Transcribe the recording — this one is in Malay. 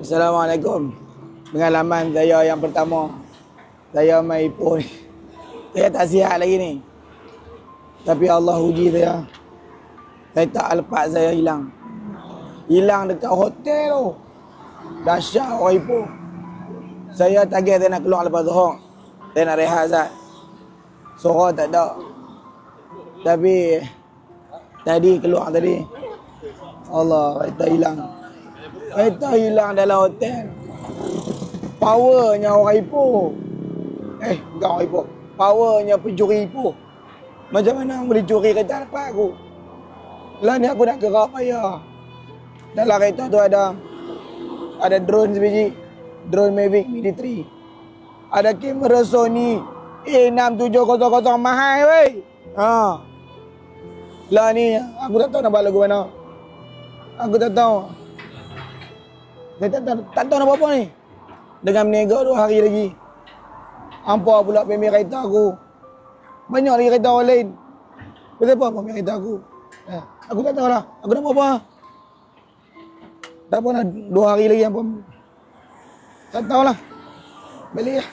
Assalamualaikum. Pengalaman saya yang pertama, saya main iPhone. Saya tak sihat lagi ni. Tapi Allah uji saya. Saya tak lepas saya hilang. Hilang dekat hotel tu. Dahsyat orang Ipoh. Saya target saya nak keluar lepas Zuhur. Saya nak rehat Zat. Suara tak ada. Tapi tadi keluar tadi. Allah, kereta hilang. Kereta hilang dalam hotel. Powernya orang Ipoh. Bukan orang Ipoh. Powernya pencuri Ipoh. Macam mana boleh curi kereta depan aku? Lah ni aku nak gerak payah. Dalam kereta tu ada drone sebiji. Drone Mavic Mini 3. Ada kamera Sony A6700 mahal weh. Lah ni aku tak tahu nak balik ke mana. Aku tak tahu. Saya tak tahu nak buat apa ni. Dengan meniaga 2 hari lagi. Hampa pula pemik kereta aku. Banyak lagi kereta orang lain. Kenapa pemik kereta aku? Aku tak tahu lah. Aku nak buat apa. Tak apa lah. 2 hari lagi hampa. Tak tahu lah. Balik lah.